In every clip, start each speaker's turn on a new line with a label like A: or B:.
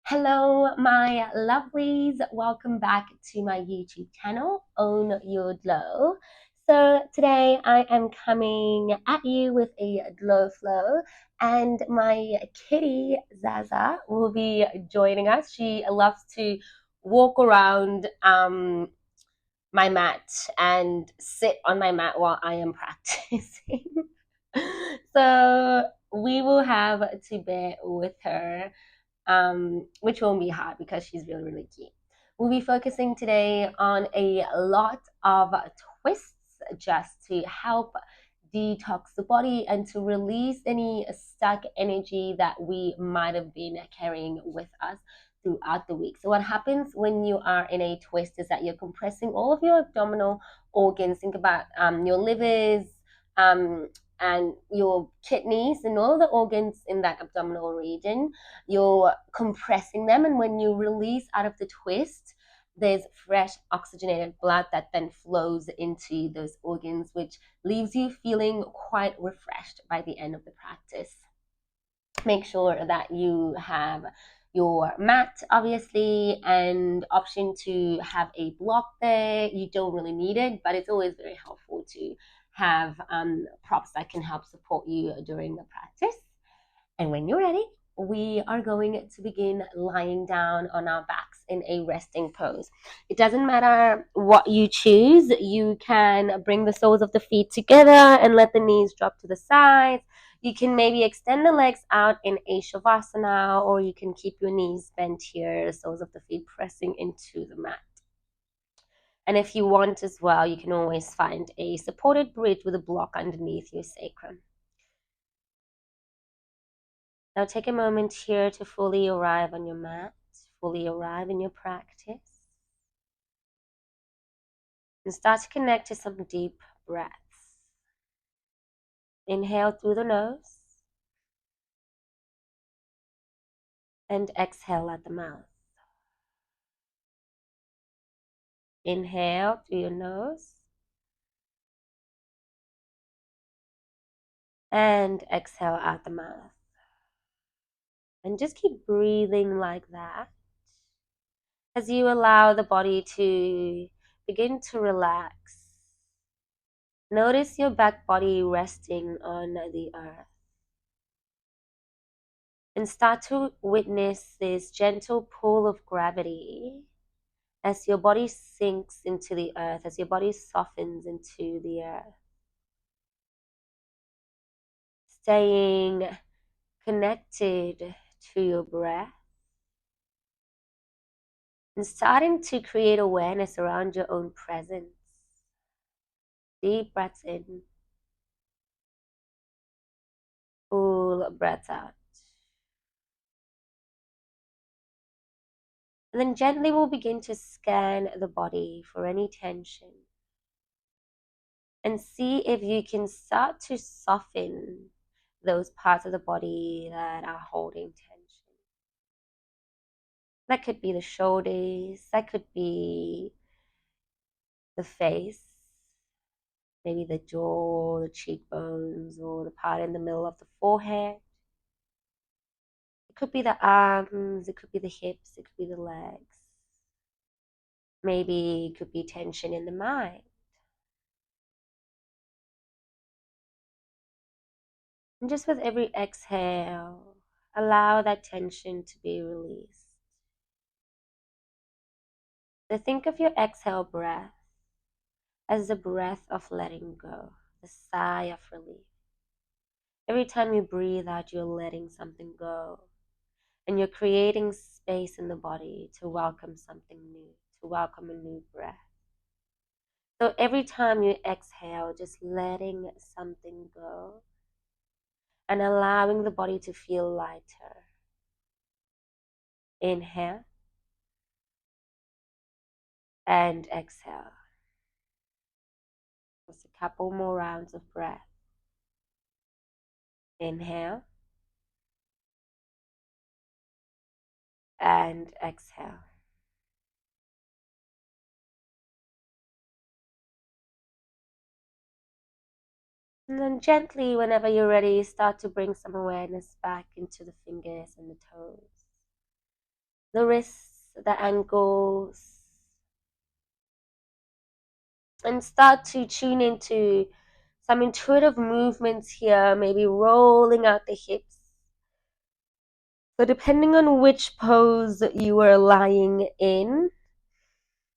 A: Hello, my lovelies. Welcome back to my YouTube channel, Own Your Glow. So, today I am coming at you with a glow flow, and my kitty Zaza will be joining us. She loves to walk around my mat and sit on my mat while I am practicing. So, we will have to bear with her, which won't be hard because she's really, really cute. We'll be focusing today on a lot of twists just to help detox the body and to release any stuck energy that we might have been carrying with us throughout the week. So, what happens when you are in a twist is that you're compressing all of your abdominal organs. Think about your livers, and your kidneys and all the organs in that abdominal region. You're compressing them, and when you release out of the twist, there's fresh oxygenated blood that then flows into those organs, which leaves you feeling quite refreshed by the end of the practice. Make sure that you have your mat, obviously, and option to have a block there. You don't really need it, but it's always very helpful to have props that can help support you during the practice. And when you're ready, we are going to begin lying down on our backs in a resting pose. It doesn't matter what you choose. You can bring the soles of the feet together and let the knees drop to the sides. You can maybe extend the legs out in a shavasana, or you can keep your knees bent here, the soles of the feet pressing into the mat. And if you want as well, you can always find a supported bridge with a block underneath your sacrum. Now take a moment here to fully arrive on your mat, fully arrive in your practice, and start to connect to some deep breaths. Inhale through the nose and exhale at the mouth. Inhale through your nose and exhale out the mouth. And just keep breathing like that as you allow the body to begin to relax. Notice your back body resting on the earth. And start to witness this gentle pull of gravity as your body sinks into the earth, as your body softens into the earth. Staying connected to your breath and starting to create awareness around your own presence. Deep breaths in, full breaths out. And then gently we'll begin to scan the body for any tension and see if you can start to soften those parts of the body that are holding tension. That could be the shoulders, that could be the face, maybe the jaw, the cheekbones, or the part in the middle of the forehead. It could be the arms, it could be the hips, it could be the legs. Maybe it could be tension in the mind. And just with every exhale, allow that tension to be released. So think of your exhale breath as the breath of letting go, the sigh of relief. Every time you breathe out, you're letting something go. And you're creating space in the body to welcome something new, to welcome a new breath. So every time you exhale, just letting something go and allowing the body to feel lighter. Inhale and exhale. Just a couple more rounds of breath. Inhale and exhale. And then gently, whenever you're ready, start to bring some awareness back into the fingers and the toes. the wrists, the ankles, and start to tune into some intuitive movements here, maybe rolling out the hips. So depending on which pose you are lying in,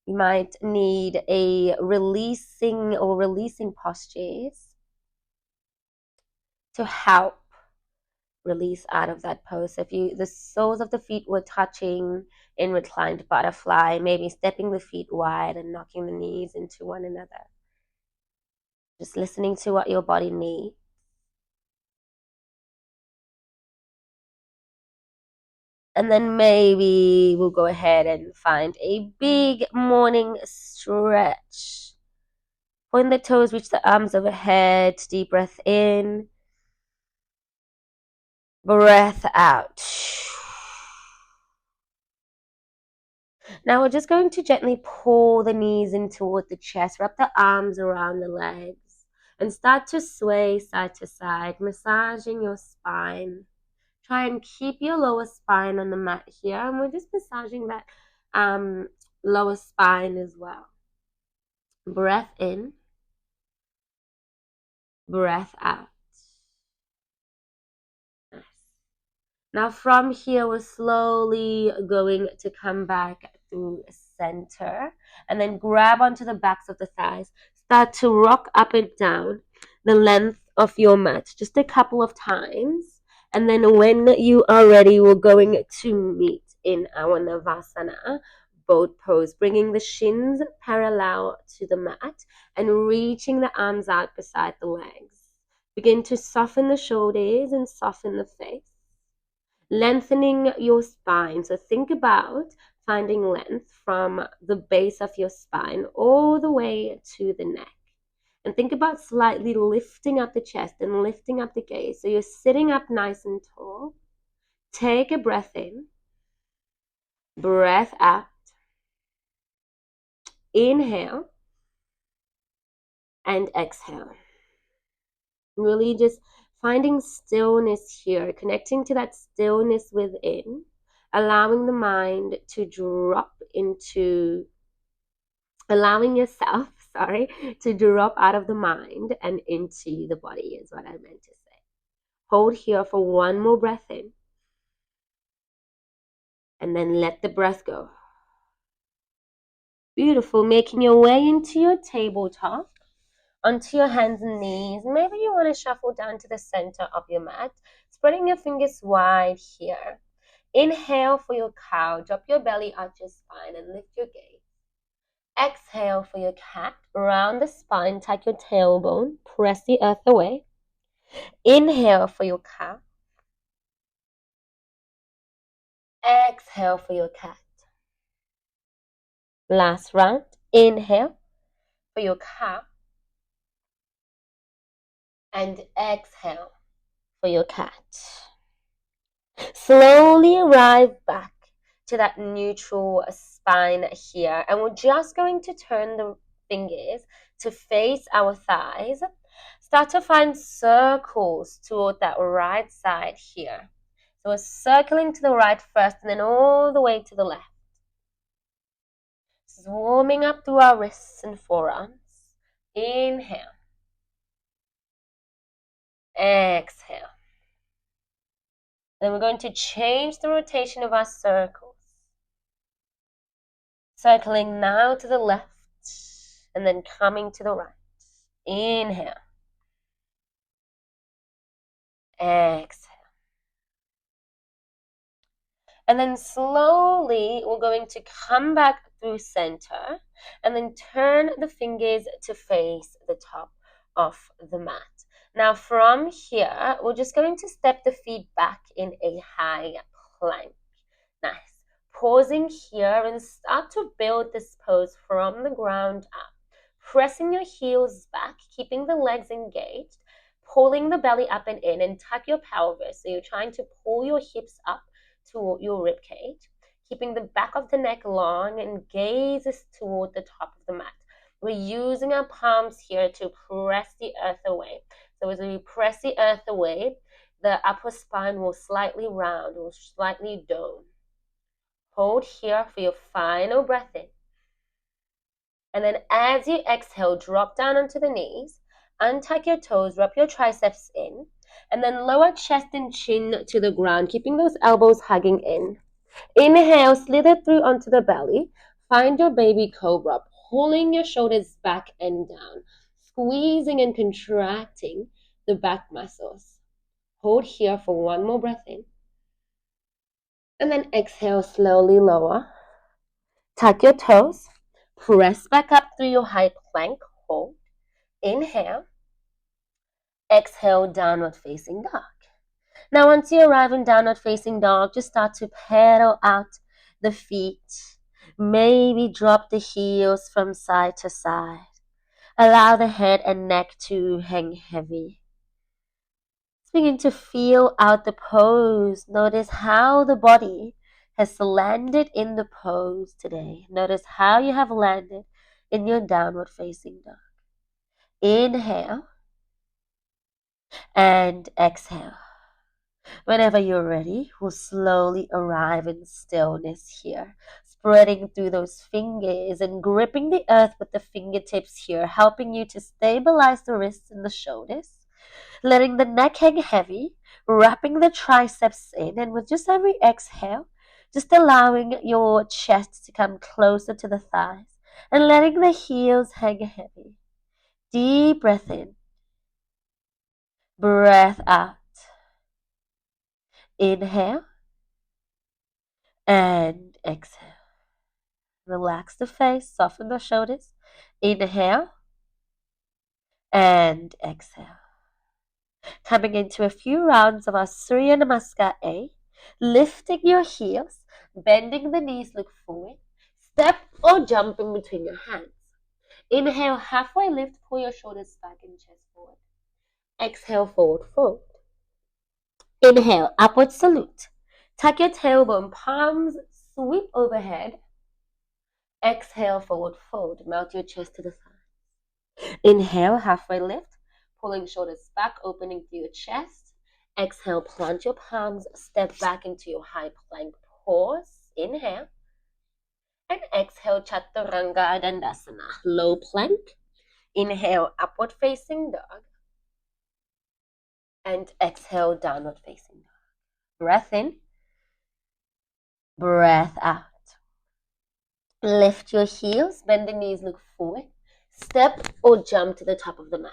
A: you might need a releasing postures to help release out of that pose. So if the soles of the feet were touching in reclined butterfly, maybe stepping the feet wide and knocking the knees into one another. Just listening to what your body needs. And then maybe we'll go ahead and find a big morning stretch. Point the toes, reach the arms overhead. Deep breath in. Breath out. Now we're just going to gently pull the knees in toward the chest. Wrap the arms around the legs. And start to sway side to side, massaging your spine. Try and keep your lower spine on the mat here. And we're just massaging that lower spine as well. Breath in. Breath out. Nice. Now from here, we're slowly going to come back through center and then grab onto the backs of the thighs. Start to rock up and down the length of your mat just a couple of times. And then when you are ready, we're going to meet in our Navasana boat pose, bringing the shins parallel to the mat and reaching the arms out beside the legs. Begin to soften the shoulders and soften the face. Lengthening your spine. So think about finding length from the base of your spine all the way to the neck. And think about slightly lifting up the chest and lifting up the gaze. So you're sitting up nice and tall. Take a breath in. Breath out. Inhale. And exhale. Really just finding stillness here, connecting to that stillness within, allowing the mind to drop into, allowing yourself, to drop out of the mind and into the body is what I meant to say. Hold here for one more breath in. And then let the breath go. Beautiful. Making your way into your tabletop. Onto your hands and knees. Maybe you want to shuffle down to the center of your mat, spreading your fingers wide here. Inhale for your cow. Drop your belly, arch your spine, and lift your gaze. Exhale for your cat. Round the spine, tuck your tailbone, press the earth away. Inhale for your cow. Exhale for your cat. Last round. Inhale for your cow. And exhale for your cat. Slowly arrive back to that neutral spine here. And we're just going to turn the fingers to face our thighs. Start to find circles toward that right side here. So we're circling to the right first and then all the way to the left. This is warming up through our wrists and forearms. Inhale. Exhale. Then we're going to change the rotation of our circles. Circling now to the left and then coming to the right. Inhale. Exhale. And then slowly we're going to come back through center and then turn the fingers to face the top of the mat. Now from here, we're just going to step the feet back in a high plank. Nice. Pausing here and start to build this pose from the ground up. Pressing your heels back, keeping the legs engaged, pulling the belly up and in, and tuck your pelvis. So you're trying to pull your hips up to your rib cage, keeping the back of the neck long and gazes toward the top of the mat. We're using our palms here to press the earth away. So as we press the earth away, the upper spine will slightly round, will slightly dome. Hold here for your final breath in. And then as you exhale, drop down onto the knees, untuck your toes, wrap your triceps in, and then lower chest and chin to the ground, keeping those elbows hugging in. Inhale, slither through onto the belly. Find your baby cobra, pulling your shoulders back and down, squeezing and contracting the back muscles. Hold here for one more breath in. And then exhale, slowly lower. Tuck your toes. Press back up through your high plank. Hold. Inhale. Exhale, downward facing dog. Now, once you arrive in downward facing dog, just start to pedal out the feet. Maybe drop the heels from side to side. Allow the head and neck to hang heavy. Begin to feel out the pose. Notice how the body has landed in the pose today. Notice how you have landed in your downward facing dog. Inhale and exhale. Whenever you're ready, we'll slowly arrive in stillness here, spreading through those fingers and gripping the earth with the fingertips here, helping you to stabilize the wrists and the shoulders, letting the neck hang heavy, wrapping the triceps in, and with just every exhale, just allowing your chest to come closer to the thighs and letting the heels hang heavy. Deep breath in, breath out. Inhale and exhale. Relax the face, soften the shoulders. Inhale and exhale. Coming into a few rounds of our Surya Namaskar A. Lifting your heels, bending the knees, look forward. Step or jump in between your hands. Inhale, halfway lift, pull your shoulders back and chest forward. Exhale, forward fold. Inhale, upward salute. Tuck your tailbone, palms sweep overhead. Exhale, forward fold. Melt your chest to the side. Inhale, halfway lift, pulling shoulders back, opening through your chest. Exhale, plant your palms, step back into your high plank pose. Inhale. And exhale, Chaturanga Dandasana, low plank. Inhale, upward facing dog. And exhale, downward facing dog. Breath in, breath out. Lift your heels, bend the knees, look forward. Step or jump to the top of the mat.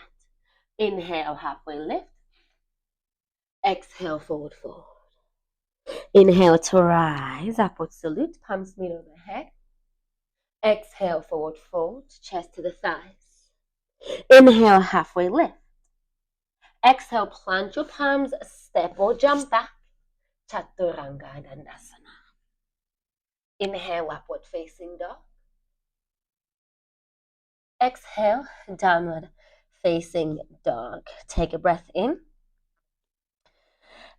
A: Inhale, halfway lift. Exhale, forward fold. Inhale to rise, upward salute, palms meet overhead. Exhale, forward fold, chest to the thighs. Inhale, halfway lift. Exhale, plant your palms, step or jump back. Chaturanga Dandasana. Inhale, upward facing dog. Exhale, downward facing dog. Take a breath in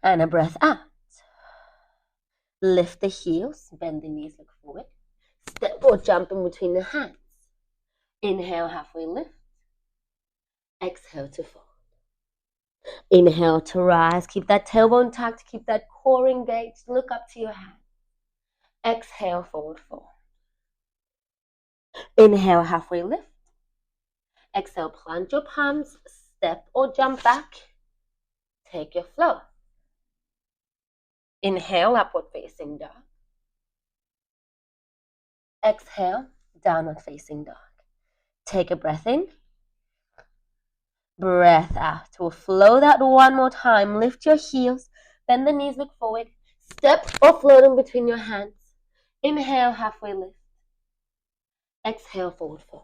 A: and a breath out. Lift the heels, bend the knees, look forward. Step or jump in between the hands. Inhale, halfway lift. Exhale to fold. Inhale to rise. Keep that tailbone tucked. Keep that core engaged. Look up to your hand. Exhale, forward fold. Inhale, halfway lift. Exhale, plant your palms. Step or jump back. Take your flow. Inhale, upward facing dog. Exhale, downward facing dog. Take a breath in. Breath out. We'll flow that one more time. Lift your heels. Bend the knees, look forward. Step or float in between your hands. Inhale, halfway lift. Exhale, forward fold.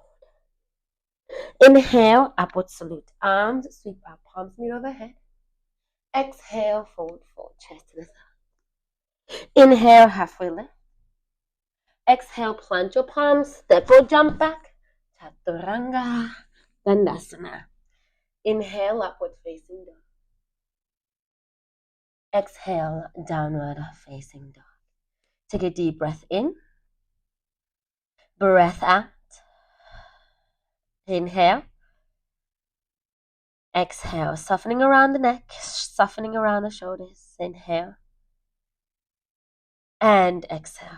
A: Inhale, upward salute. Arms sweep up, palms meet overhead. Exhale, forward fold, chest to the side. Inhale, halfway lift. Exhale, plant your palms, step or jump back. Chaturanga Dandasana. Inhale, upward facing dog. Exhale, downward facing dog. Take a deep breath in. Breath out. Inhale. Exhale, softening around the neck, softening around the shoulders. Inhale. And exhale.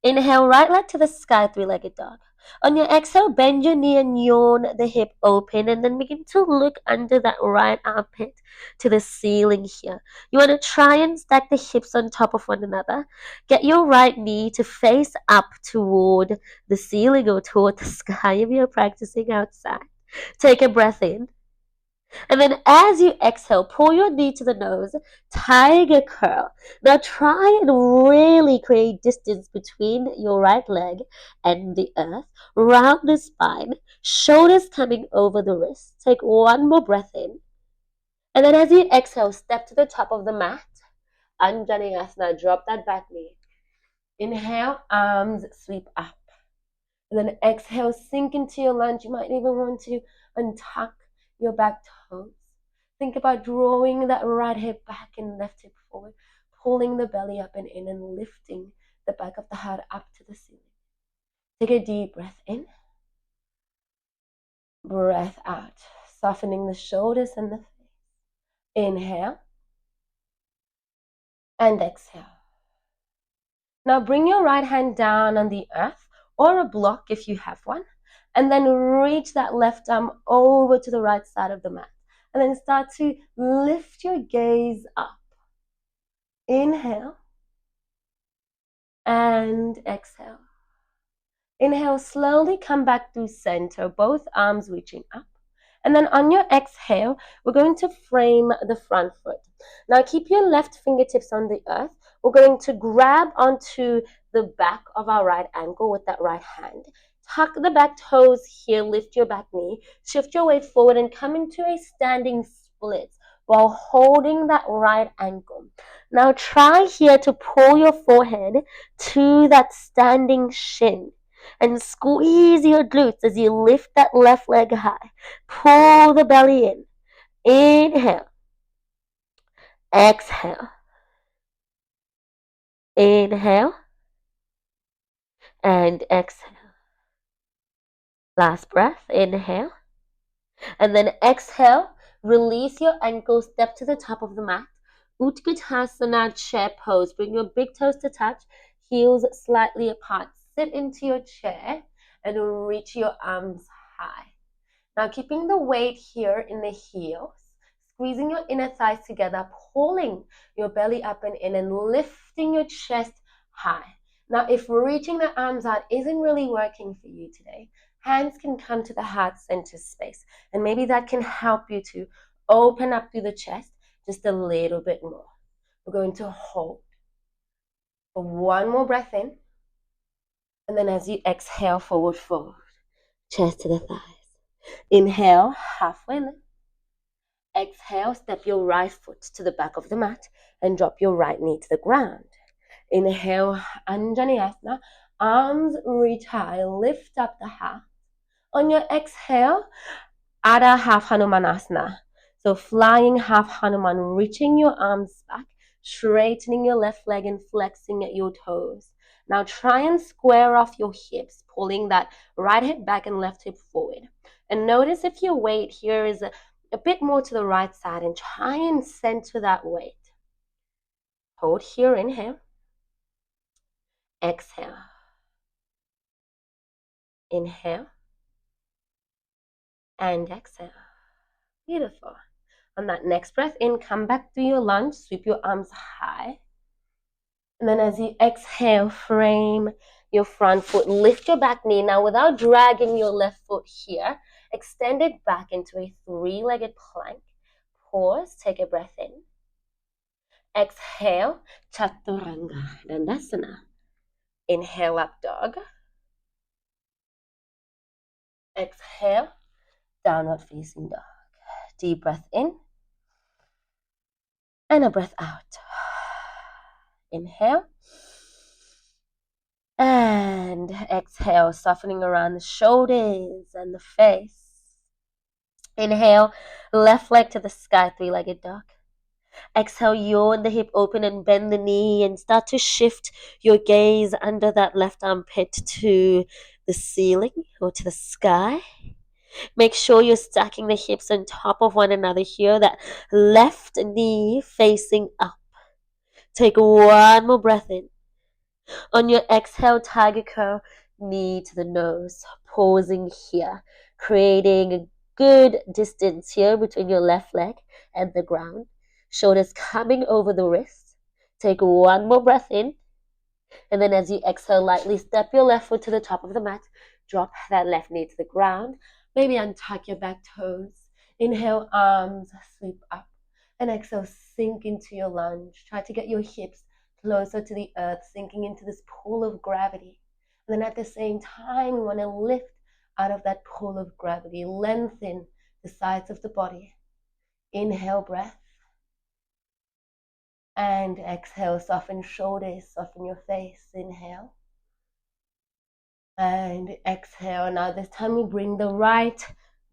A: Inhale, right leg to the sky, three-legged dog. On your exhale, bend your knee and yawn the hip open, and then begin to look under that right armpit to the ceiling here. You want to try and stack the hips on top of one another. Get your right knee to face up toward the ceiling or toward the sky if you're practicing outside. Take a breath in. And then as you exhale, pull your knee to the nose, tiger curl. Now try and really create distance between your right leg and the earth. Round the spine, shoulders coming over the wrists. Take one more breath in. And then as you exhale, step to the top of the mat. Anjaneyasana, drop that back knee. Inhale, arms sweep up. And then exhale, sink into your lunge. You might even want to untuck your back toes. Think about drawing that right hip back and left hip forward, pulling the belly up and in, and lifting the back of the heart up to the ceiling. Take a deep breath in, breath out, softening the shoulders and the face. Inhale and exhale. Now bring your right hand down on the earth or a block if you have one, and then reach that left arm over to the right side of the mat. And then start to lift your gaze up. Inhale and exhale. Inhale, slowly come back to center, both arms reaching up. And then on your exhale, we're going to frame the front foot. Now keep your left fingertips on the earth. We're going to grab onto the back of our right ankle with that right hand. Tuck the back toes here, lift your back knee, shift your weight forward and come into a standing split while holding that right ankle. Now try here to pull your forehead to that standing shin and squeeze your glutes as you lift that left leg high. Pull the belly in. Inhale. Exhale. Inhale. And exhale. Last breath. Inhale. And then exhale. Release your ankles. Step to the top of the mat. Utkatasana, chair pose. Bring your big toes to touch. Heels slightly apart. Sit into your chair and reach your arms high. Now keeping the weight here in the heels, squeezing your inner thighs together, pulling your belly up and in, and lifting your chest high. Now if reaching the arms out isn't really working for you today, hands can come to the heart center space, and maybe that can help you to open up through the chest just a little bit more. We're going to hold for one more breath in, and then as you exhale, forward fold, chest to the thighs. Inhale, halfway lift. Exhale, step your right foot to the back of the mat and drop your right knee to the ground. Inhale, Anjaneyasana, arms reach high, lift up the heart. On your exhale, Adha half Hanumanasana. So flying half Hanuman, reaching your arms back, straightening your left leg and flexing at your toes. Now try and square off your hips, pulling that right hip back and left hip forward. And notice if your weight here is a bit more to the right side, and try and center that weight. Hold here, inhale. Exhale. Inhale. And exhale. Beautiful. On that next breath in, come back to your lunge, sweep your arms high. And then as you exhale, frame your front foot, lift your back knee. Now without dragging your left foot here, extend it back into a three-legged plank. Pause, take a breath in. Exhale, Chaturanga Dandasana. Inhale, up dog. Exhale, downward facing dog. Deep breath in. And a breath out. Inhale. And exhale, softening around the shoulders and the face. Inhale, left leg to the sky, three-legged dog. Exhale, yawn the hip open and bend the knee and start to shift your gaze under that left armpit to the ceiling or to the sky. Make sure you're stacking the hips on top of one another here, that left knee facing up. Take one more breath in. On your exhale, tiger curl, knee to the nose, pausing here, creating a good distance here between your left leg and the ground. Shoulders coming over the wrist. Take one more breath in. And then as you exhale, lightly step your left foot to the top of the mat. Drop that left knee to the ground. Maybe untuck your back toes. Inhale, arms sweep up. And exhale, sink into your lunge. Try to get your hips closer to the earth, sinking into this pool of gravity. And then at the same time, we want to lift out of that pool of gravity. Lengthen the sides of the body. Inhale, breath. And exhale, soften shoulders, soften your face. Inhale. And exhale. Now this time we bring the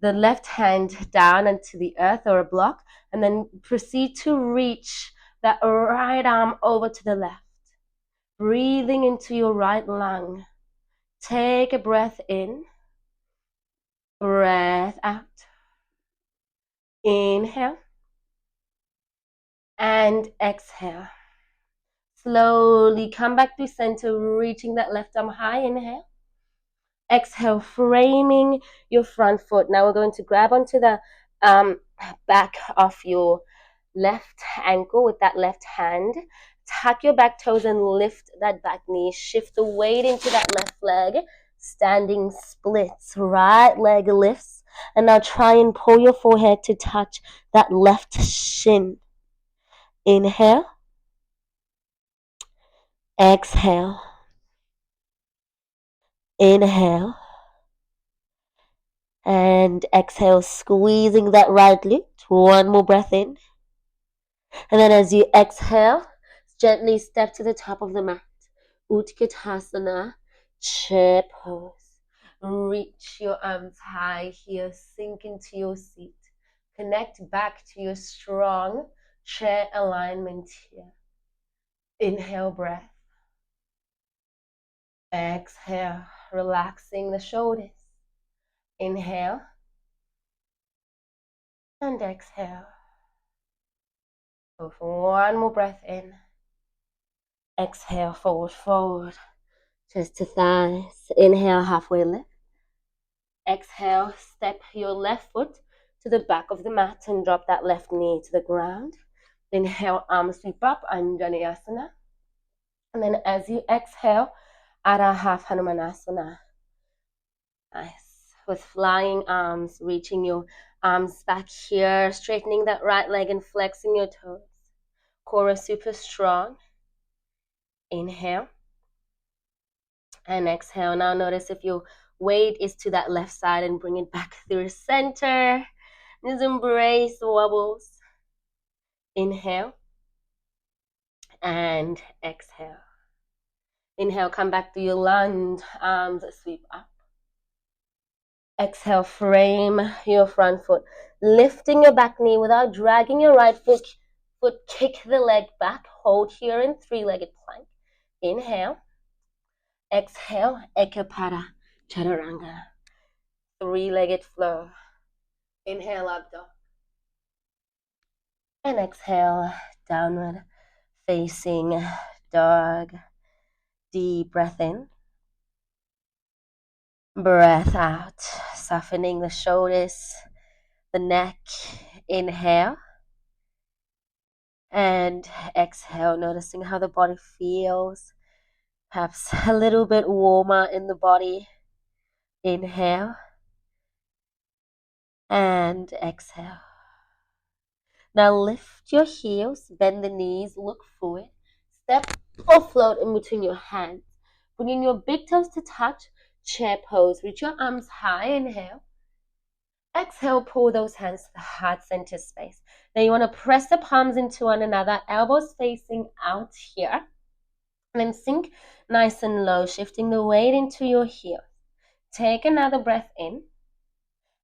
A: left hand down onto the earth or a block, and then proceed to reach that right arm over to the left. Breathing into your right lung. Take a breath in. Breath out. Inhale. And exhale. Slowly come back to center, reaching that left arm high. Inhale. Exhale, framing your front foot. Now we're going to grab onto the back of your left ankle with that left hand. Tuck your back toes and lift that back knee. Shift the weight into that left leg. Standing splits. Right leg lifts. And now try and pull your forehead to touch that left shin. Inhale. Exhale. Inhale. And exhale, squeezing that right glute. One more breath in. And then as you exhale, gently step to the top of the mat. Utkatasana, chair pose. Reach your arms high here, sink into your seat. Connect back to your strong chair alignment here. Inhale, breath. Exhale, relaxing the shoulders. Inhale. And exhale. Go for one more breath in. Exhale, forward, forward. Chest to thighs. Inhale, halfway lift. Exhale, step your left foot to the back of the mat and drop that left knee to the ground. Inhale, arms sweep up, Anjaneyasana. And then as you exhale, Adha Half Hanumanasana. Nice. With flying arms, reaching your arms back here, straightening that right leg and flexing your toes. Core super strong. Inhale. And exhale. Now notice if your weight is to that left side and bring it back through center. Just embrace the wobbles. Inhale. And exhale. Inhale, come back to your lunge. Arms sweep up. Exhale, frame your front foot. Lifting your back knee without dragging your right foot. Kick the leg back. Hold here in three-legged plank. Inhale. Exhale, Ekapada Chaturanga. Three-legged flow. Inhale, up dog. And exhale, downward facing dog. Deep breath in. Breath out. Softening the shoulders, the neck. Inhale. And exhale, noticing how the body feels. Perhaps a little bit warmer in the body. Inhale. And exhale. Now lift your heels, bend the knees, look forward. Step or float in between your hands. Bringing your big toes to touch, chair pose. Reach your arms high, inhale. Exhale, pull those hands to the heart center space. Now you want to press the palms into one another, elbows facing out here. And then sink nice and low, shifting the weight into your heels. Take another breath in.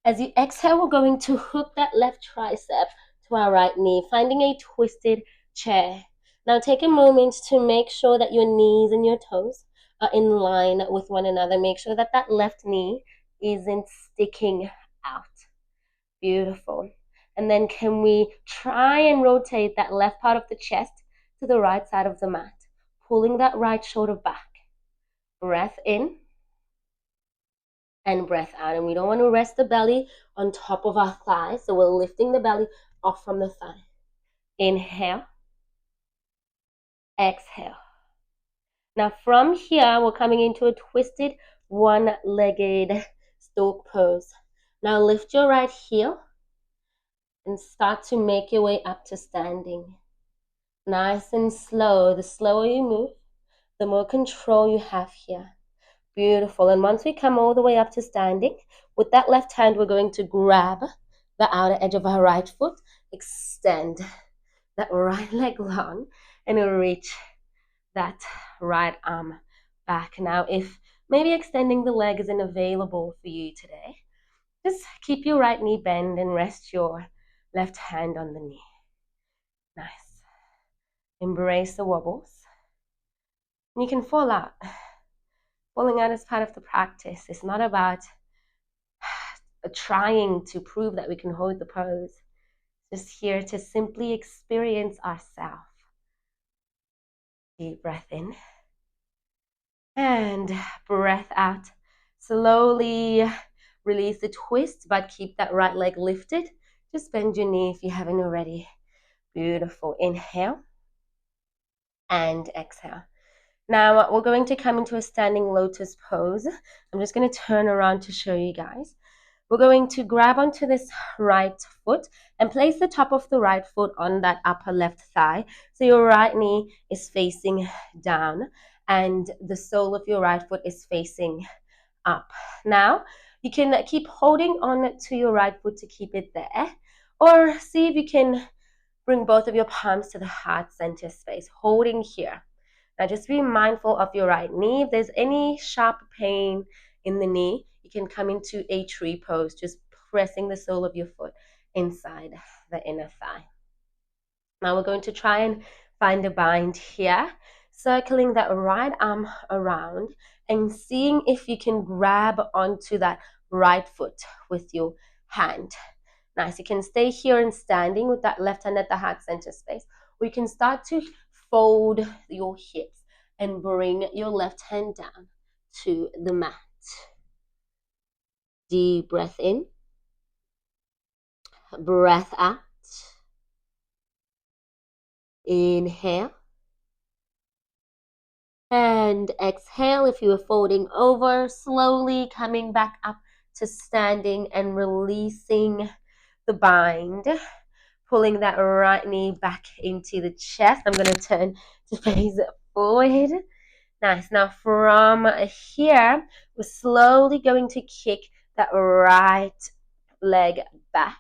A: As you exhale, we're going to hook that left tricep to our right knee, finding a twisted chair. Now take a moment to make sure that your knees and your toes are in line with one another. Make sure that that left knee isn't sticking out. Beautiful. And then can we try and rotate that left part of the chest to the right side of the mat? pulling that right shoulder back. Breath in and breath out. And we don't want to rest the belly on top of our thighs. So we're lifting the belly off from the thigh. Inhale. Exhale. Now from here, we're coming into a twisted one-legged stork pose. Now lift your right heel and start to make your way up to standing. Nice and slow. The slower you move, the more control you have here. Beautiful. And once we come all the way up to standing, with that left hand, we're going to grab the outer edge of our right foot, extend that right leg long, and reach that right arm back. Now, if maybe extending the leg isn't available for you today, just keep your right knee bent and rest your left hand on the knee. Nice. Embrace the wobbles. And you can fall out. Falling out is part of the practice. It's not about trying to prove that we can hold the pose. Just here to simply experience ourselves. Deep breath in. And breath out. Slowly release the twist, but keep that right leg lifted. Just bend your knee if you haven't already. Beautiful. Inhale and exhale. Now we're going to come into a standing lotus pose. I'm just going to turn around to show you guys. We're going to grab onto this right foot and place the top of the right foot on that upper left thigh. So your right knee is facing down and the sole of your right foot is facing up. Now, you can keep holding on to your right foot to keep it there, or see if you can bring both of your palms to the heart center space, holding here. Now, just be mindful of your right knee. If there's any sharp pain in the knee, you can come into a tree pose, just pressing the sole of your foot inside the inner thigh. Now, we're going to try and find a bind here, circling that right arm around and seeing if you can grab onto that right foot with your hand. Nice. You can stay here and standing with that left hand at the heart center space, or you can start to fold your hips and bring your left hand down to the mat. Deep breath in, breath out. Inhale. And exhale. If you are folding over, slowly coming back up to standing and releasing the bind. Pulling that right knee back into the chest. I'm going to turn to face it forward. Nice. Now from here, we're slowly going to kick that right leg back.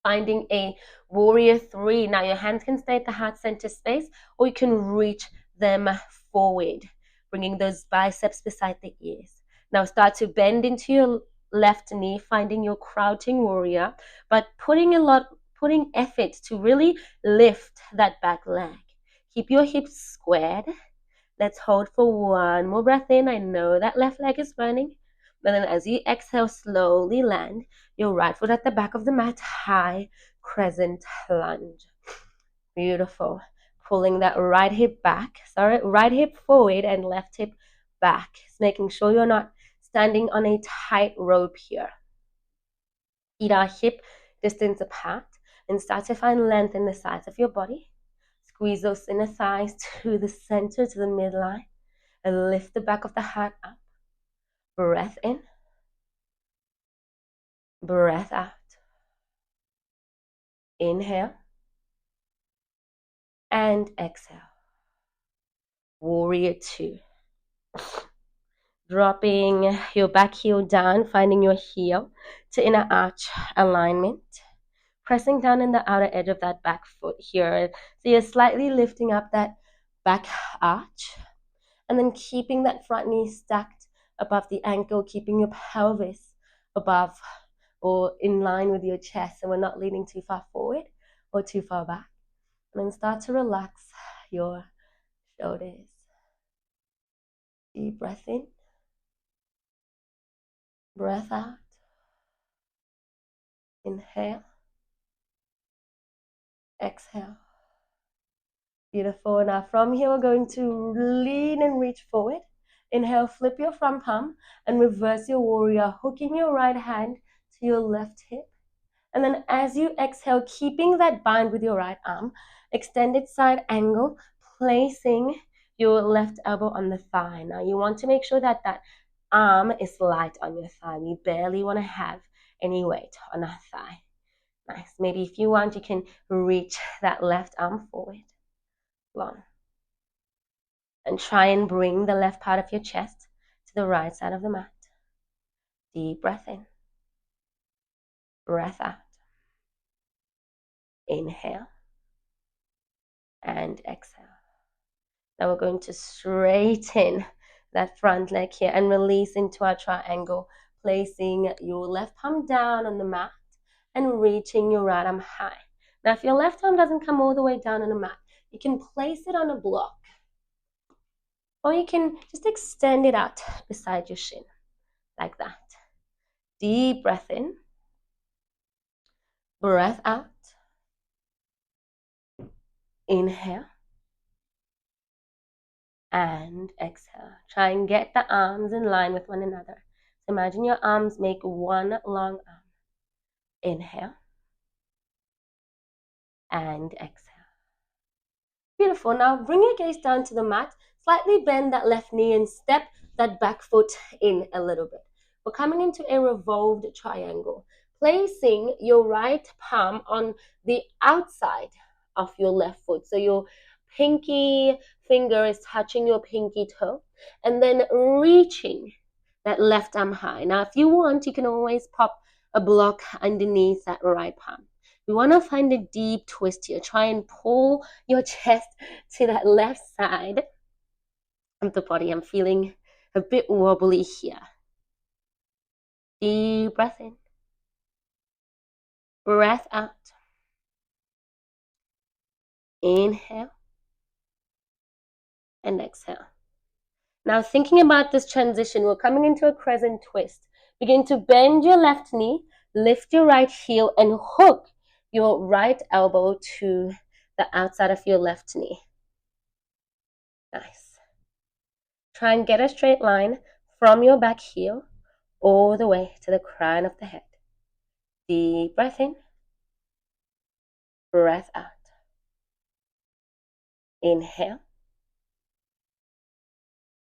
A: Finding a warrior 3. Now your hands can stay at the heart center space, or you can reach them forward, bringing those biceps beside the ears. Now start to bend into your left knee, finding your crouching warrior, but putting effort to really lift that back leg. Keep your hips squared. Let's hold for one more breath in. I know that left leg is burning. But then as you exhale, slowly land your right foot at the back of the mat, high crescent lunge. Beautiful. Pulling that right hip forward and left hip back. It's making sure you're not standing on a tight rope here. Feet are hip distance apart and start to find length in the sides of your body. Squeeze those inner thighs to the center, to the midline, and lift the back of the heart up. Breath in. Breath out. Inhale. And exhale. Warrior 2. Dropping your back heel down, finding your heel to inner arch alignment. Pressing down in the outer edge of that back foot here. So you're slightly lifting up that back arch. And then keeping that front knee stacked above the ankle, keeping your pelvis above or in line with your chest, so we're not leaning too far forward or too far back. And then start to relax your shoulders. Deep breath in. Breath out. Inhale. Exhale. Beautiful. Now from here, we're going to lean and reach forward. Inhale, flip your front palm and reverse your warrior, hooking your right hand to your left hip. And then as you exhale, keeping that bind with your right arm, extended side angle, placing your left elbow on the thigh. Now you want to make sure that that arm is light on your thigh. We barely want to have any weight on our thigh. Nice. Maybe if you want, you can reach that left arm forward. Long. And try and bring the left part of your chest to the right side of the mat. Deep breath in. Breath out. Inhale. And exhale. Now we're going to straighten that front leg here and release into our triangle, placing your left palm down on the mat and reaching your right arm high. Now if your left arm doesn't come all the way down on the mat, you can place it on a block, or you can just extend it out beside your shin, like that. Deep breath in, breath out, inhale, and exhale. Try and get the arms in line with one another. So imagine your arms make one long arm. Inhale, and exhale. Beautiful. Now bring your gaze down to the mat, slightly bend that left knee and step that back foot in a little bit. We're coming into a revolved triangle, placing your right palm on the outside of your left foot. So your pinky finger is touching your pinky toe, and then reaching that left arm high. Now, if you want, you can always pop a block underneath that right palm. We want to find a deep twist here. Try and pull your chest to that left side of the body. I'm feeling a bit wobbly here. Deep breath in. Breath out. Inhale. And exhale. Now thinking about this transition, we're coming into a crescent twist. Begin to bend your left knee, lift your right heel, and hook your right elbow to the outside of your left knee. Nice. Try and get a straight line from your back heel all the way to the crown of the head. Deep breath in. Breath out. Inhale.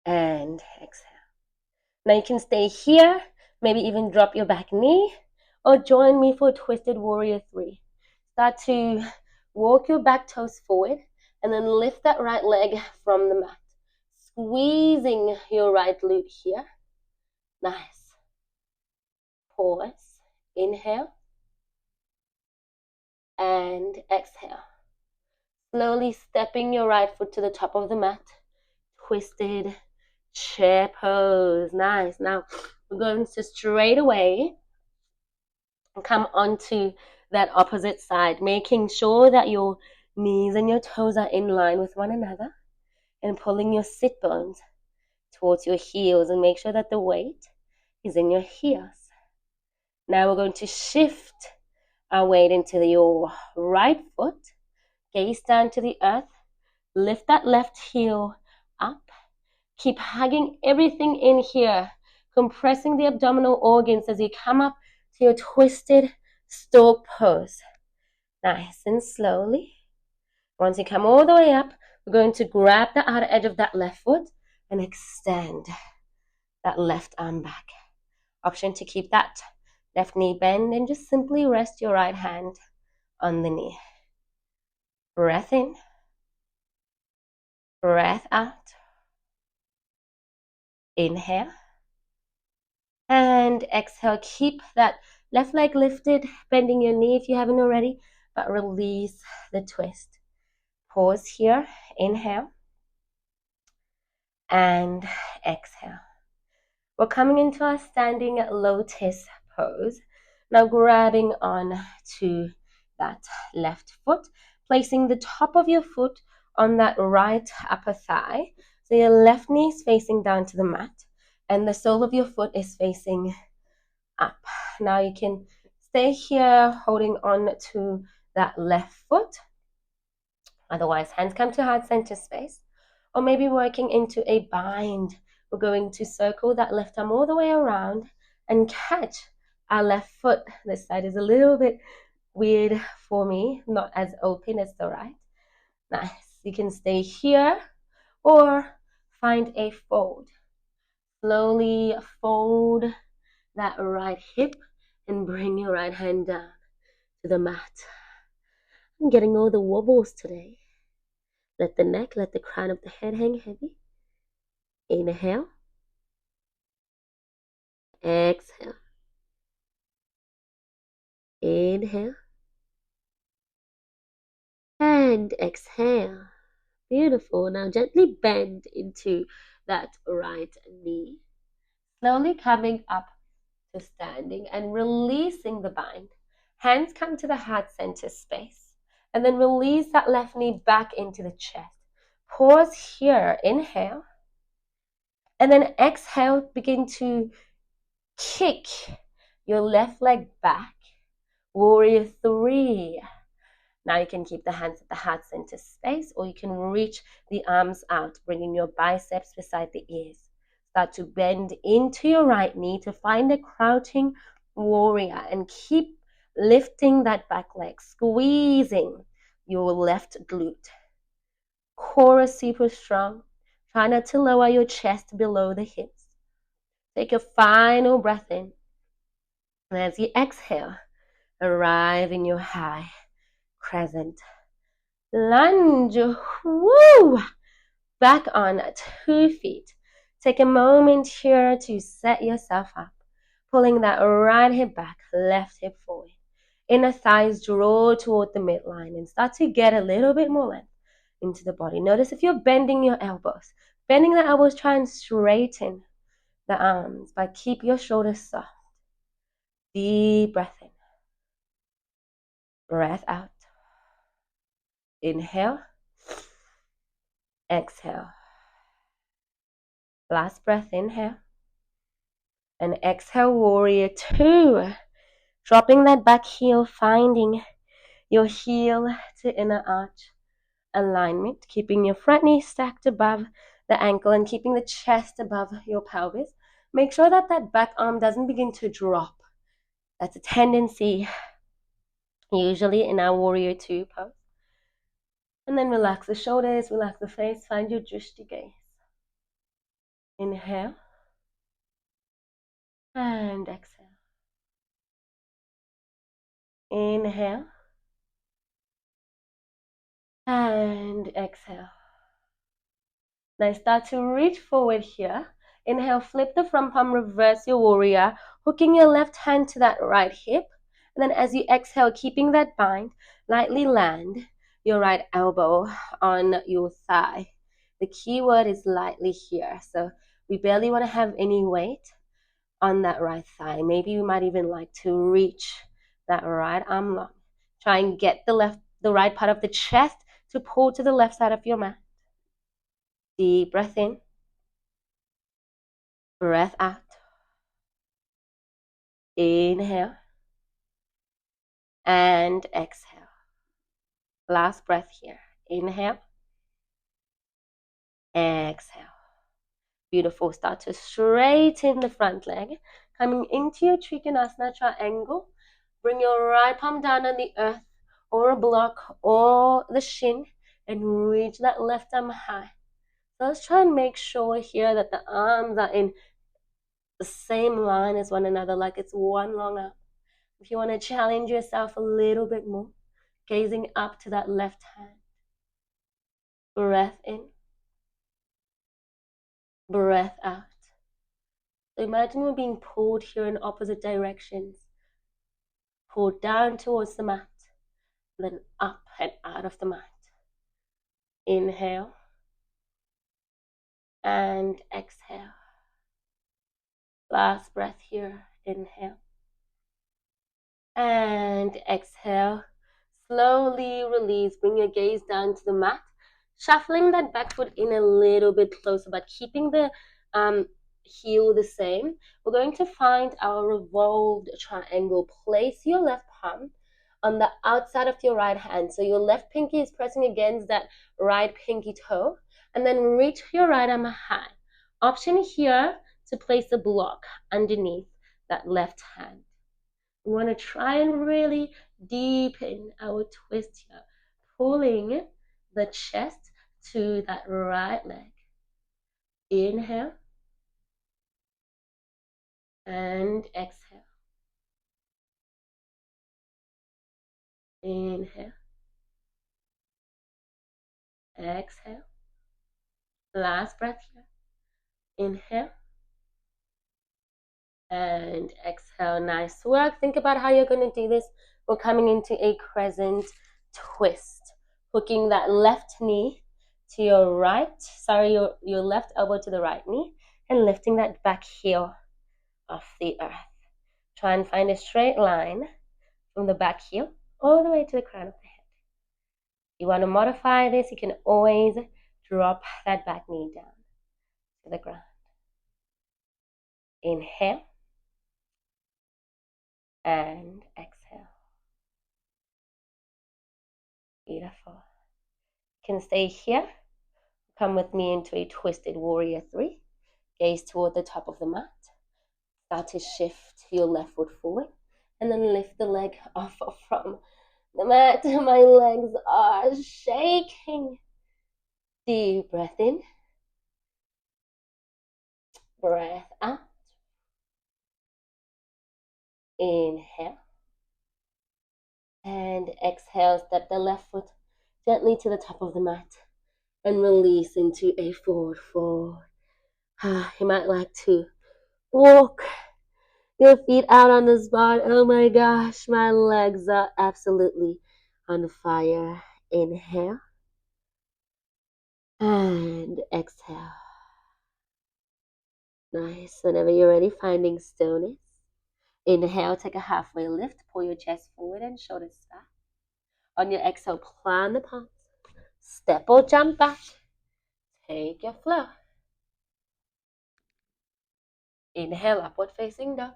A: And exhale. Now you can stay here, maybe even drop your back knee, or join me for Twisted Warrior 3. Start to walk your back toes forward and then lift that right leg from the mat. Squeezing your right glute here. Nice. Pause. Inhale. And exhale. Slowly stepping your right foot to the top of the mat. Twisted chair pose. Nice. Now we're going to straight away come onto that opposite side, making sure that your knees and your toes are in line with one another, and pulling your sit bones towards your heels, and make sure that the weight is in your heels. Now we're going to shift our weight into your right foot, gaze down to the earth, lift that left heel up, keep hugging everything in here, compressing the abdominal organs as you come up to your twisted stork pose. Nice and slowly. Once you come all the way up, we're going to grab the outer edge of that left foot and extend that left arm back. Option to keep that left knee bend and just simply rest your right hand on the knee. Breath in. Breath out. Inhale. And exhale. Keep that left leg lifted, bending your knee if you haven't already, but release the twist. Pause here. Inhale. And exhale. We're coming into our standing lotus pose. Now grabbing on to that left foot, placing the top of your foot on that right upper thigh. So your left knee is facing down to the mat and the sole of your foot is facing up. Now you can stay here holding on to that left foot, Otherwise, hands come to heart center space, or maybe working into a bind. We're going to circle that left arm all the way around and catch our left foot. This side is a little bit weird for me, not as open as the right. Nice. You can stay here or find a fold. Slowly fold that right hip and bring your right hand down to the mat. I'm getting all the wobbles today. Let the neck, let the crown of the head hang heavy. Inhale. Exhale. Inhale. And exhale. Beautiful. Now gently bend into that right knee. Slowly coming up to standing and releasing the bind. Hands come to the heart center space. And then release that left knee back into the chest. Pause here. Inhale. And then exhale. Begin to kick your left leg back. Warrior 3. Now you can keep the hands at the heart center space, or you can reach the arms out, bringing your biceps beside the ears. Start to bend into your right knee to find a crouching warrior and keep lifting that back leg, squeezing your left glute. Core is super strong. Try not to lower your chest below the hips. Take a final breath in. And as you exhale, arrive in your high crescent lunge. Woo! Back on 2 feet. Take a moment here to set yourself up. Pulling that right hip back, left hip forward. Inner thighs draw toward the midline and start to get a little bit more length into the body. Notice if you're bending your elbows. Bending the elbows, try and straighten the arms, but keep your shoulders soft. Deep breath in. Breath out. Inhale. Exhale. Last breath, inhale. And exhale, warrior 2. Dropping that back heel, finding your heel to inner arch alignment. Keeping your front knee stacked above the ankle and keeping the chest above your pelvis. Make sure that that back arm doesn't begin to drop. That's a tendency usually in our warrior 2 pose. And then relax the shoulders, relax the face, find your drishti gaze. Inhale. And exhale. Inhale. And exhale. Now start to reach forward here. Inhale, flip the front palm, reverse your warrior, hooking your left hand to that right hip. And then as you exhale, keeping that bind, lightly land your right elbow on your thigh. The key word is lightly here. So we barely want to have any weight on that right thigh. Maybe you might even like to reach that right arm long. Try and get the right part of the chest to pull to the left side of your mat. Deep breath in. Breath out. Inhale. And exhale. Last breath here. Inhale. Exhale. Beautiful. Start to straighten the front leg. Coming into your Trikonasana triangle. Bring your right palm down on the earth or a block or the shin and reach that left arm high. So let's try and make sure here that the arms are in the same line as one another, like it's one long arm. If you want to challenge yourself a little bit more, gazing up to that left hand. Breath in. Breath out. So imagine we're being pulled here in opposite directions. Pulled down towards the mat, then up and out of the mat. Inhale. And exhale. Last breath here. Inhale. And exhale. Slowly release. Bring your gaze down to the mat. Shuffling that back foot in a little bit closer, but keeping the heel the same. We're going to find our revolved triangle. Place your left palm on the outside of your right hand. So your left pinky is pressing against that right pinky toe. And then reach your right arm high. Option here to place a block underneath that left hand. We want to try and really deepen our twist here, pulling the chest to that right leg. Inhale and exhale. Inhale. Exhale. Last breath here. Inhale and exhale. Nice work. Think about how you're going to do this. We're coming into a crescent twist, hooking that left knee to your right, your left elbow to the right knee, and lifting that back heel off the earth. Try and find a straight line from the back heel all the way to the crown of the head. If you want to modify this, you can always drop that back knee down to the ground. Inhale and exhale. Beautiful. You can stay here. Come with me into a twisted warrior 3. Gaze toward the top of the mat. Start to shift your left foot forward and then lift the leg off from the mat. My legs are shaking. Deep breath in. Breath out. Inhale. And exhale. Step the left foot gently to the top of the mat and release into a forward fold. You might like to walk your feet out on the spot. Oh my gosh, my legs are absolutely on fire. Inhale and exhale. Nice. Whenever you're ready, finding stillness. Inhale, take a halfway lift. Pull your chest forward and shoulders back. On your exhale, plant the palms. Step or jump back. Take your flow. Inhale, upward facing dog.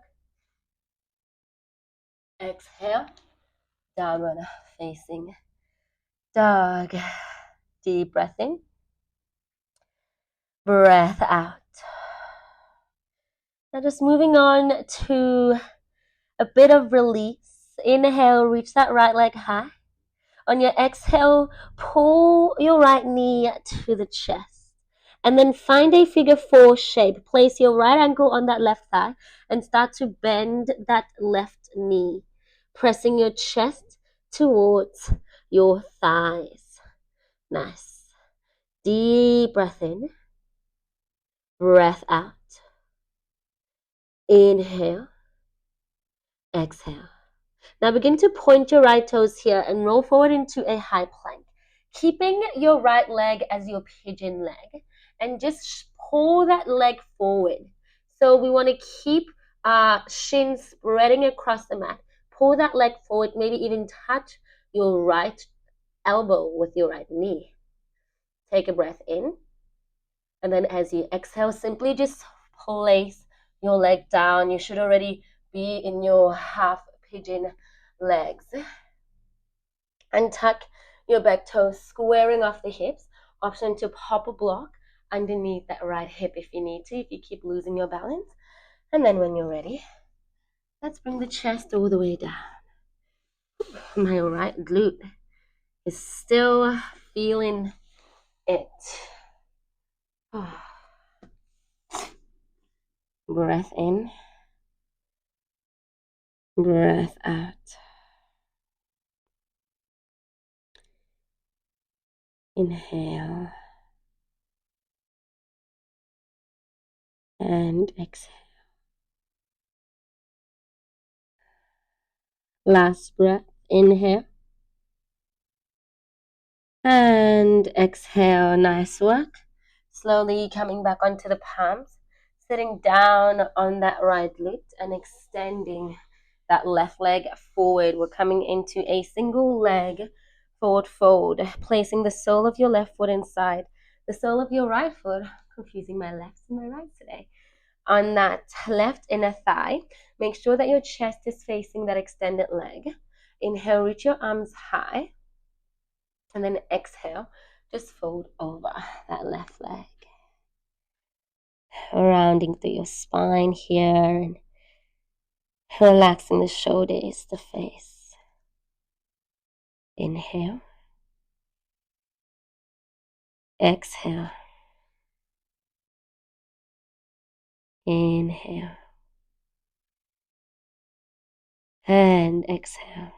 A: Exhale, downward facing dog. Deep breath in. Breath out. Now just moving on to a bit of release. Inhale, reach that right leg high. On your exhale, pull your right knee to the chest. And then find a figure 4 shape. Place your right ankle on that left thigh and start to bend that left knee, pressing your chest towards your thighs. Nice. Deep breath in. Breath out. Inhale. Exhale. Now begin to point your right toes here and roll forward into a high plank, keeping your right leg as your pigeon leg, and just pull that leg forward. So we want to keep shins spreading across the mat. Pull that leg forward, maybe even touch your right elbow with your right knee. Take a breath in, and then as you exhale, simply just place your leg down. You should already be in your half pigeon legs. And tuck your back toes, squaring off the hips. Option to pop a block underneath that right hip if you need to, if you keep losing your balance. And then when you're ready, let's bring the chest all the way down. My right glute is still feeling it. Breath in. Breath out. Inhale. And exhale. Last breath. Inhale. And exhale. Nice work. Slowly coming back onto the palms. Sitting down on that right glute and extending that left leg forward. We're coming into a single leg forward fold, placing the sole of your left foot inside the sole of your right foot, confusing my lefts and my rights today. On that left inner thigh, make sure that your chest is facing that extended leg. Inhale, reach your arms high. And then exhale, just fold over that left leg. Rounding through your spine here and relaxing the shoulders, the face. Inhale. Exhale. Inhale. And exhale.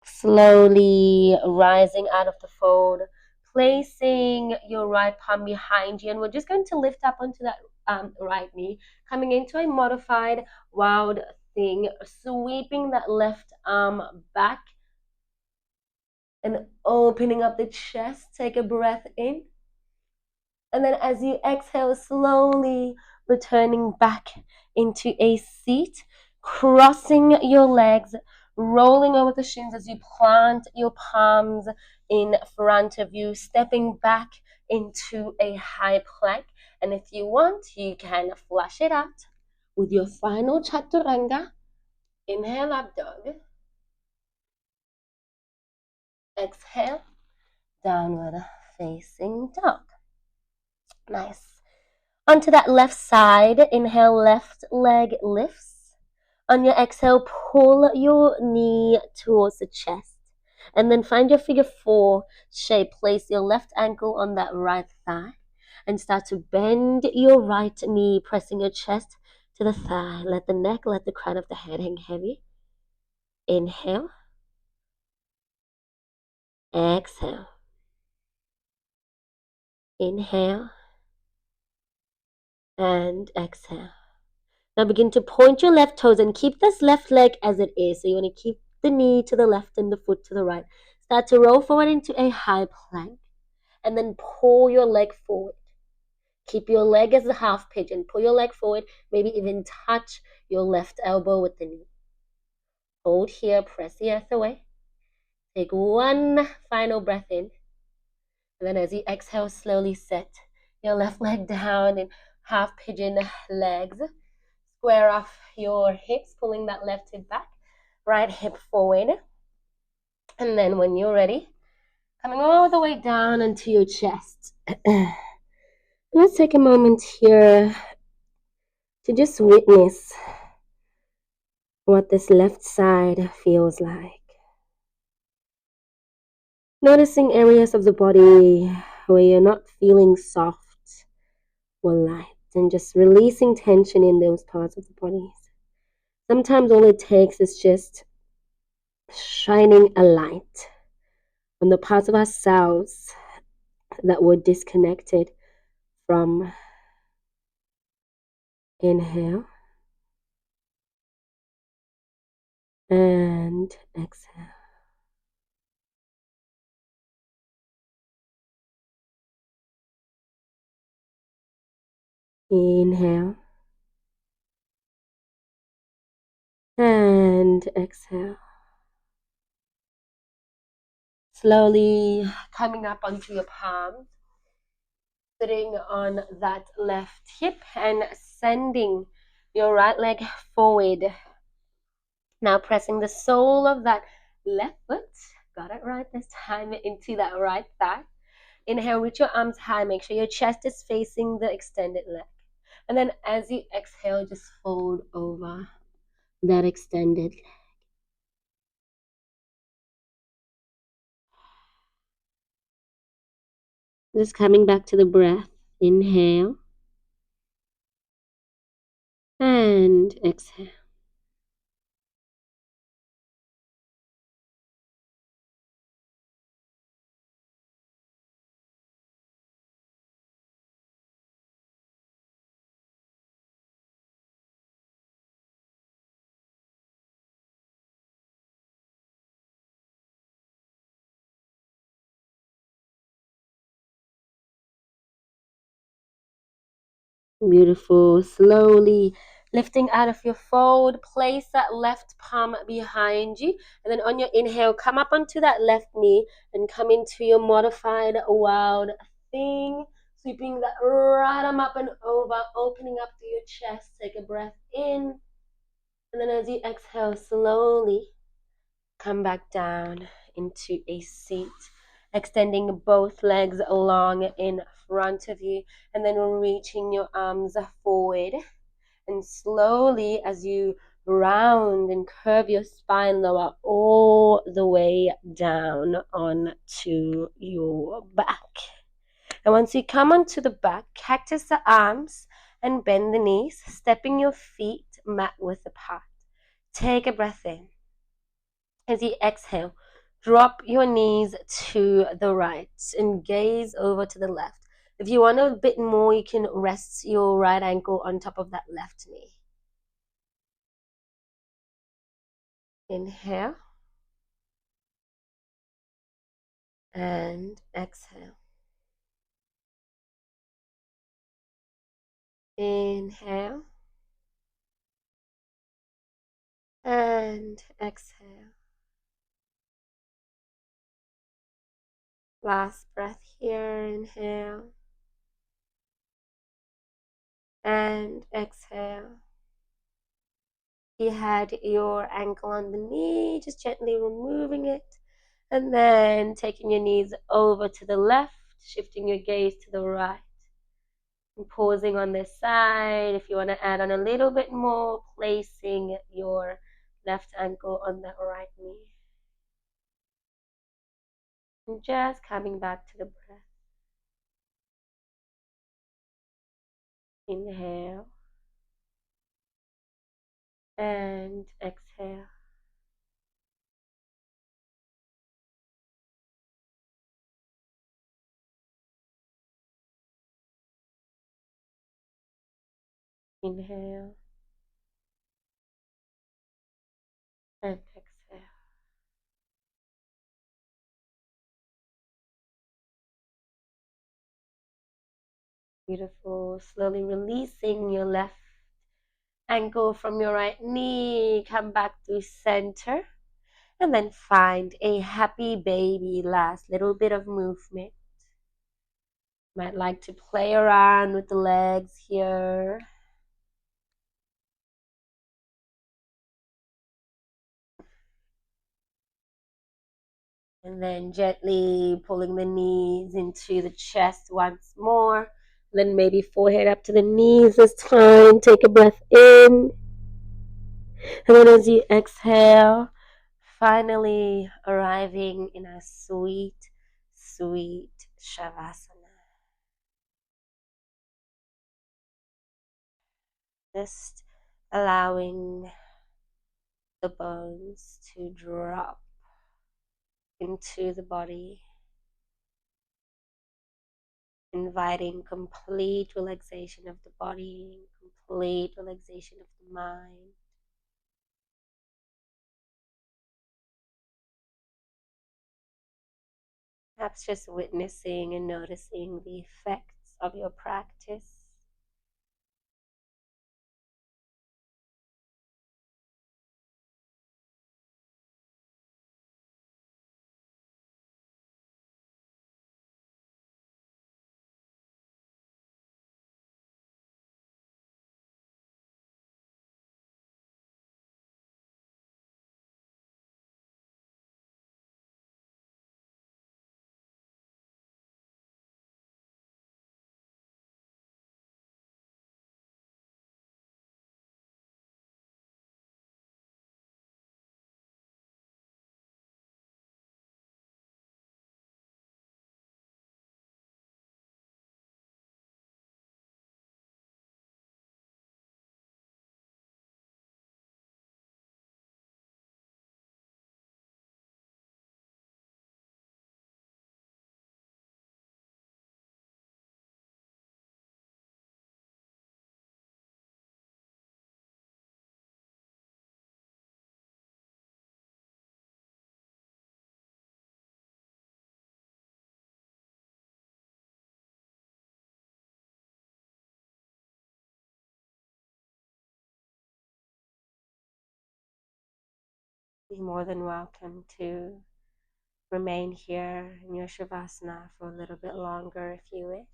A: Slowly rising out of the fold, placing your right palm behind you, and we're just going to lift up onto that right knee, coming into a modified wild thing, sweeping that left arm back and opening up the chest. Take a breath in, and then as you exhale, slowly returning back into a seat, crossing your legs, rolling over the shins as you plant your palms in front of you, stepping back into a high plank. And if you want, you can flush it out with your final chaturanga. Inhale, up dog. Exhale, downward facing dog. Nice. Onto that left side, inhale, left leg lifts. On your exhale, pull your knee towards the chest. And then find your figure 4 shape. Place your left ankle on that right thigh. And start to bend your right knee, pressing your chest to the thigh. Let the neck, let the crown of the head hang heavy. Inhale. Exhale. Inhale. And exhale. Now begin to point your left toes and keep this left leg as it is. So you want to keep the knee to the left and the foot to the right. Start to roll forward into a high plank. And then pull your leg forward. Keep your leg as a half pigeon. Pull your leg forward. Maybe even touch your left elbow with the knee. Hold here. Press the earth away. Take one final breath in. And then as you exhale, slowly set your left leg down in half pigeon legs. Square off your hips, pulling that left hip back, right hip forward. And then when you're ready, coming all the way down into your chest. Let's take a moment here to just witness what this left side feels like. Noticing areas of the body where you're not feeling soft or light, and just releasing tension in those parts of the body. Sometimes all it takes is just shining a light on the parts of ourselves that were disconnected from. Inhale and exhale. Inhale and exhale. Slowly coming up onto your palms, sitting on that left hip and sending your right leg forward. Now pressing the sole of that left foot, got it right this time, into that right thigh. Inhale, reach your arms high. Make sure your chest is facing the extended leg. And then as you exhale, just fold over that extended leg. Just coming back to the breath. Inhale. And exhale. Beautiful. Slowly lifting out of your fold, place that left palm behind you, and then on your inhale, come up onto that left knee and come into your modified wild thing. Sweeping that right arm up and over, opening up through your chest. Take a breath in. And then as you exhale, slowly come back down into a seat. Extending both legs long in front of you. And then reaching your arms forward. And slowly, as you round and curve your spine, lower all the way down onto your back. And once you come onto the back, cactus the arms and bend the knees, stepping your feet mat width apart. Take a breath in. As you exhale, drop your knees to the right and gaze over to the left. If you want a bit more, you can rest your right ankle on top of that left knee. Inhale and exhale. Inhale and exhale. Last breath here. Inhale and exhale. You had your ankle on the knee, just gently removing it, and then taking your knees over to the left, shifting your gaze to the right, and pausing on this side. If you want to add on a little bit more, placing your left ankle on that right knee. And just coming back to the breath. Inhale and exhale. Inhale and exhale. Beautiful. Slowly releasing your left ankle from your right knee. Come back to center. And then find a happy baby. Last little bit of movement. Might like to play around with the legs here. And then gently pulling the knees into the chest once more. Then maybe forehead up to the knees this time. Take a breath in. And then as you exhale, finally arriving in a sweet, sweet Shavasana. Just allowing the bones to drop into the body, inviting complete relaxation of the body, complete relaxation of the mind. Perhaps just witnessing and noticing the effects of your practice. You're more than welcome to remain here in your Shavasana for a little bit longer if you wish.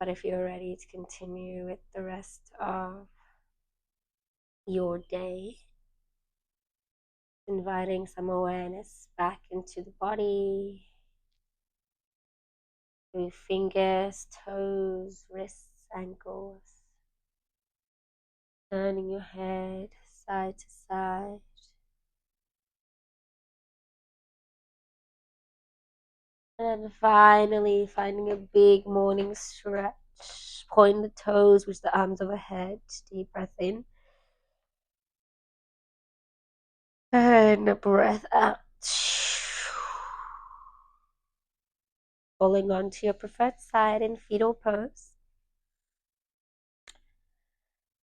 A: But if you're ready to continue with the rest of your day, inviting some awareness back into the body, through fingers, toes, wrists, ankles, turning your head side to side. And finally, finding a big morning stretch. Point the toes, reach the arms overhead. Deep breath in. And a breath out. Falling onto your preferred side in fetal pose.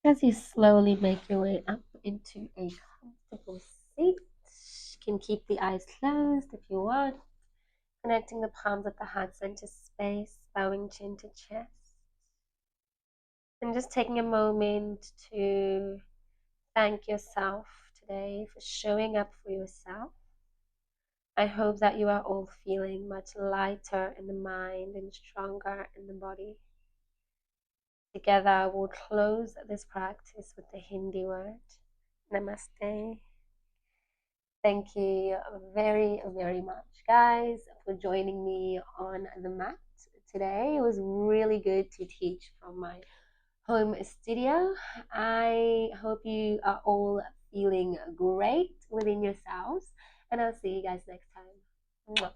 A: As you slowly make your way up into a comfortable seat, you can keep the eyes closed if you want. Connecting the palms at the heart center space, bowing chin to chest. And just taking a moment to thank yourself today for showing up for yourself. I hope that you are all feeling much lighter in the mind and stronger in the body. Together, we'll close this practice with the Hindi word, Namaste. Thank you very, very much, guys, for joining me on the mat today. It was really good to teach from my home studio. I hope you are all feeling great within yourselves, and I'll see you guys next time. Mwah.